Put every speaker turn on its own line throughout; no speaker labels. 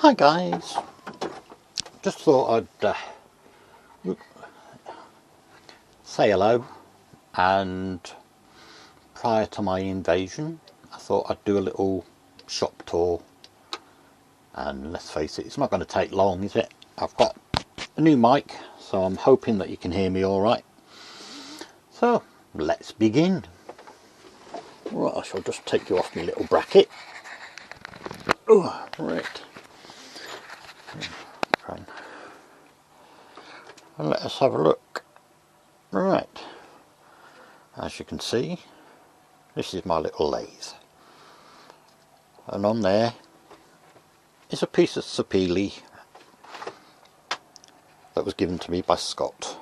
Hi guys, just thought I'd say hello, and prior to my invasion I thought I'd do a little shop tour, and let's face it, it's not going to take long, is it? I've got a new mic, so I'm hoping that you can hear me alright. So let's begin. Right, I shall just take you off my little bracket. Oh, right. And let us have a look. Right, as you can see, this is my little lathe, and on there is a piece of sapele that was given to me by Scott.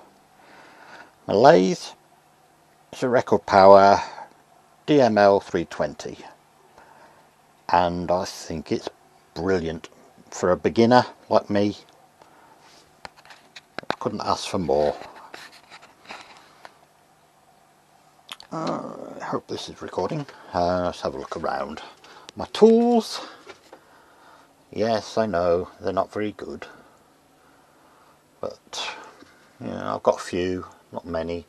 My lathe is a record power DML 320, and I think it's brilliant for a beginner like me. I couldn't ask for more. I hope this is recording. Let's have a look around. My tools, yes, I know they're not very good, but you know, I've got a few, not many.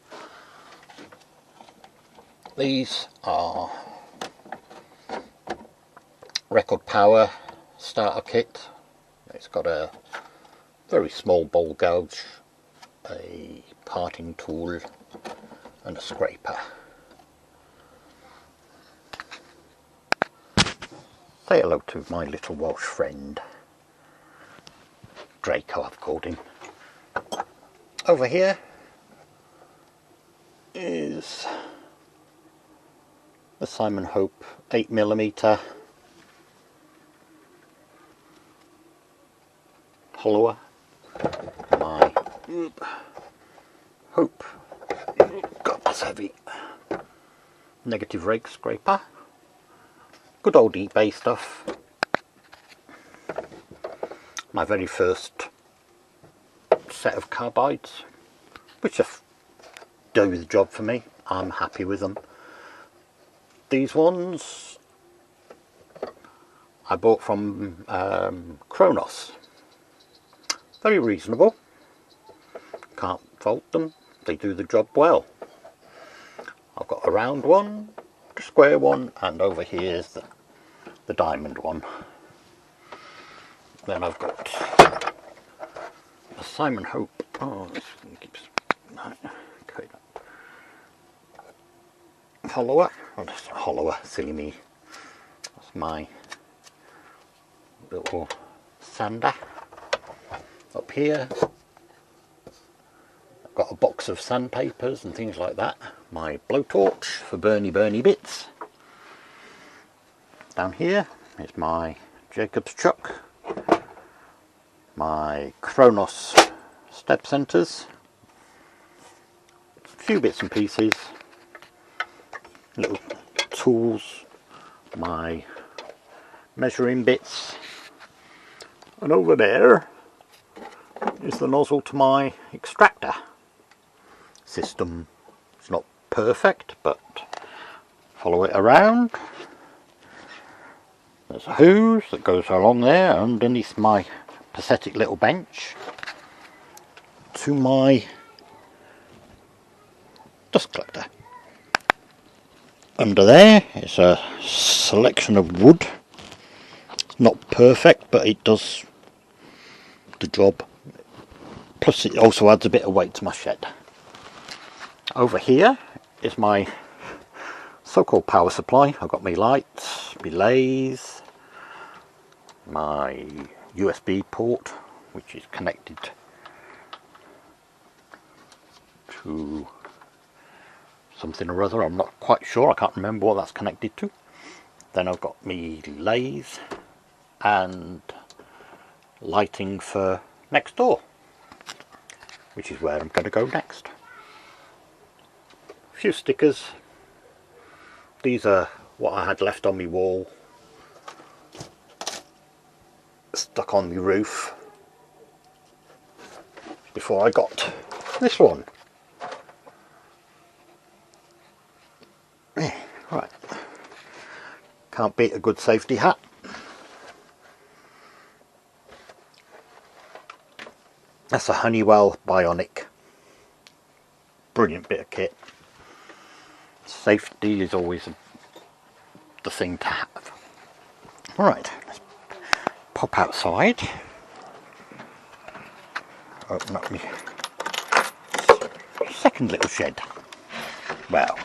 These are record power starter kit. It's got a very small bowl gouge, a parting tool and a scraper. Say hello to my little Welsh friend Draco, I've called him. Over here is the Simon Hope 8mm hollower. My Hope, God, that's heavy, negative rake scraper. Good old eBay stuff. My very first set of carbides, which do the job for me. I'm happy with them. These ones I bought from Kronos. Very reasonable. Can't fault them. They do the job well. I've got a round one, a square one, and over here is the diamond one. Then I've got a Simon Hope. Oh, this thing keeps. Okay. Hollower. Oh, that's a hollower, silly me. That's my little sander. Up here, I've got a box of sandpapers and things like that. My blowtorch for burny bits. Down here is my Jacob's chuck, my Kronos step centers, a few bits and pieces, little tools, my measuring bits, and over there is the nozzle to my extractor system. It's not perfect, but follow it around. There's a hose that goes along there underneath my pathetic little bench to my dust collector. Under there is a selection of wood. It's not perfect, but it does the job. Plus it also adds a bit of weight to my shed. Over here is my so-called power supply. I've got my lights, my lathe, my USB port, which is connected to something or other. I'm not quite sure. I can't remember what that's connected to. Then I've got my lathe and lighting for next door, which is where I'm going to go next. A few stickers. These are what I had left on my wall, stuck on my roof before I got this one. Right, can't beat a good safety hat. That's a Honeywell Bionic. Brilliant bit of kit. Safety is always the thing to have. Right, let's pop outside. Open up my second little shed. Well,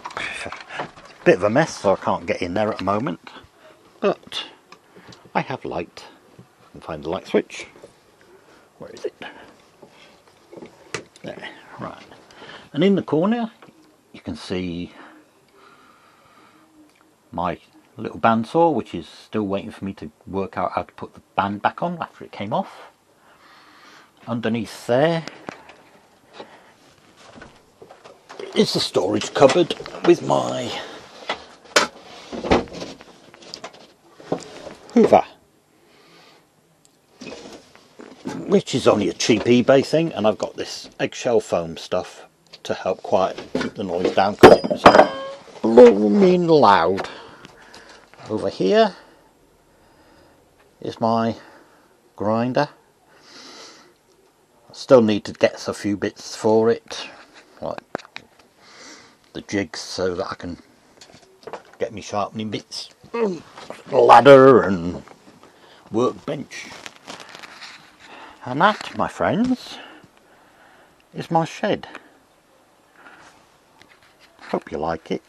bit of a mess, so I can't get in there at the moment. But I have light. I can find the light switch. Where is it? There, right. And in the corner, you can see my little bandsaw, which is still waiting for me to work out how to put the band back on after it came off. Underneath there is the storage cupboard with my Hoover, which is only a cheap eBay thing, and I've got this eggshell foam stuff to help keep the noise down because it was blooming loud. Over here is my grinder. I still need to get a few bits for it, like the jigs, so that I can get me sharpening bits, ladder and workbench. And that, my friends, is my shed. Hope you like it.